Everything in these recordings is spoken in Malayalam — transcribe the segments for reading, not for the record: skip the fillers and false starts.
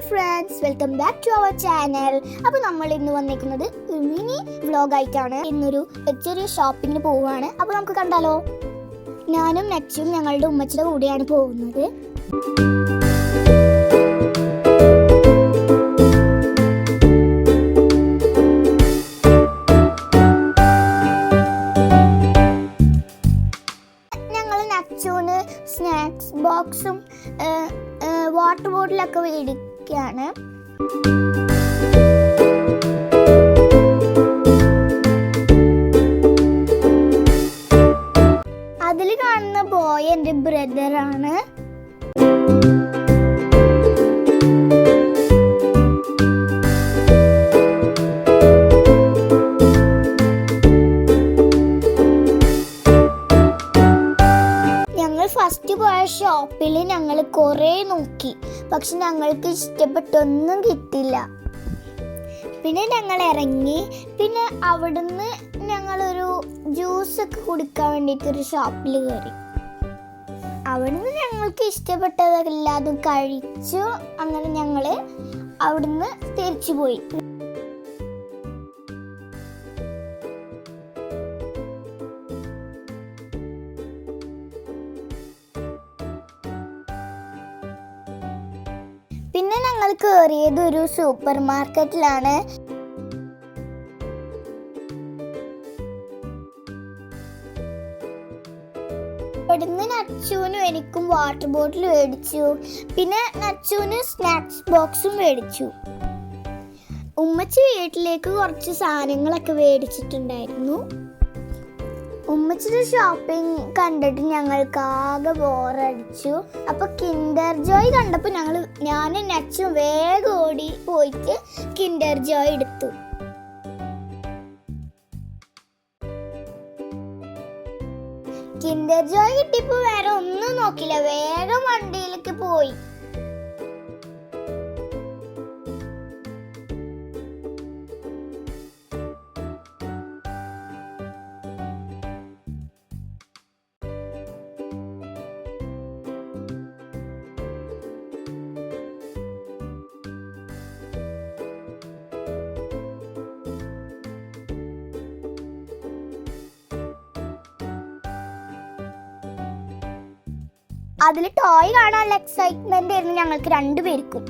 Hi friends, welcome back to our channel. അപ്പോൾ നമ്മൾ ഇന്ന് വന്നിരിക്കുന്നത് ഒരു മിനി വ്ലോഗായിട്ടാണ്. ഇന്നൊരു ചെറിയ ഷോപ്പിങ്ങിന് പോവുകയാണ്. അപ്പോൾ നമുക്ക് കണ്ടാലോ. ഞാനും നച്ചും ഞങ്ങളുടെ ഉമ്മച്ചിയുടെ കൂടെയാണ് പോകുന്നത്. ഞങ്ങൾ നച്ചുവിന് സ്നാക്സ് ബോക്സും വാട്ടർ ബോട്ടിലൊക്കെ മേടിക്കുകയാണ്. അതിൽ കാണുന്ന ബോയ് എൻ്റെ ബ്രദറാണ്. ഫസ്റ്റ് പോയ ഷോപ്പിൽ ഞങ്ങൾ കുറേ നോക്കി, പക്ഷെ ഞങ്ങൾക്ക് ഇഷ്ടപ്പെട്ടൊന്നും കിട്ടില്ല. പിന്നെ ഞങ്ങൾ ഇറങ്ങി. പിന്നെ അവിടുന്ന് ഞങ്ങളൊരു ജ്യൂസൊക്കെ കുടിക്കാൻ വേണ്ടിയിട്ടൊരു ഷോപ്പിൽ കയറി. അവിടുന്ന് ഞങ്ങൾക്ക് ഇഷ്ടപ്പെട്ടതെല്ലാതും കഴിച്ചു. അങ്ങനെ ഞങ്ങൾ അവിടുന്ന് തിരിച്ചു പോയി. പിന്നെ ഞങ്ങൾ കയറിയത് ഒരു സൂപ്പർ മാർക്കറ്റിലാണ്. ഇവിടുന്ന് നച്ചുവിനും എനിക്കും വാട്ടർ ബോട്ടിൽ മേടിച്ചു. പിന്നെ നച്ചുവിന് സ്നാക്സ് ബോക്സും മേടിച്ചു. ഉമ്മച്ചി വീട്ടിലേക്ക് കുറച്ച് സാധനങ്ങളൊക്കെ മേടിച്ചിട്ടുണ്ടായിരുന്നു. ഉമ്മച്ചിയുടെ ഷോപ്പിംഗ് കണ്ടിട്ട് ഞങ്ങൾക്ക് ആകെ ബോറടിച്ചു. അപ്പോൾ കിൻഡർ ജോയ് കണ്ടപ്പോൾ ഞാനും നച്ചും വേഗം ഓടി പോയിട്ട് കിൻഡർ ജോയ് എടുത്തു. കിൻഡർ ജോയ് കിട്ടിയപ്പോൾ വേറെ ഒന്നും നോക്കില്ല, വേഗം വണ്ടിയിലേക്ക് പോയി. അതിൽ ടോയ് കാണാനുള്ള എക്സൈറ്റ്മെന്റ് ആയിരുന്നു ഞങ്ങൾക്ക് രണ്ടുപേർക്കും.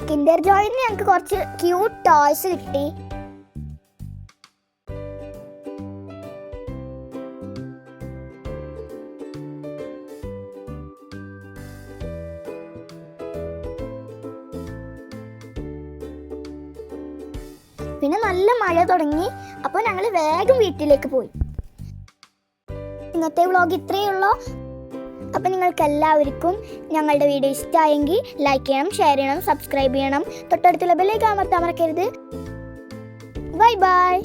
കിൻഡർ ജോയിന് ഞങ്ങൾക്ക് കുറച്ച് ക്യൂട്ട് ടോയ്സ് കിട്ടി. പിന്നെ നല്ല മഴ തുടങ്ങി. അപ്പോൾ ഞങ്ങൾ വേഗം വീട്ടിലേക്ക് പോയി. ഇന്നത്തെ വ്ളോഗ് ഇത്രയേ ഉള്ളൂ. അപ്പോൾ നിങ്ങൾക്ക് എല്ലാവർക്കും ഞങ്ങളുടെ വീഡിയോ ഇഷ്ടമായെങ്കിൽ ലൈക്ക് ചെയ്യണം, ഷെയർ ചെയ്യണം, സബ്സ്ക്രൈബ് ചെയ്യണം. തൊട്ടടുത്തുള്ള ബെല്ലൈക്കൺ അമർത്താൻ മറക്കരുത്. Bye bye.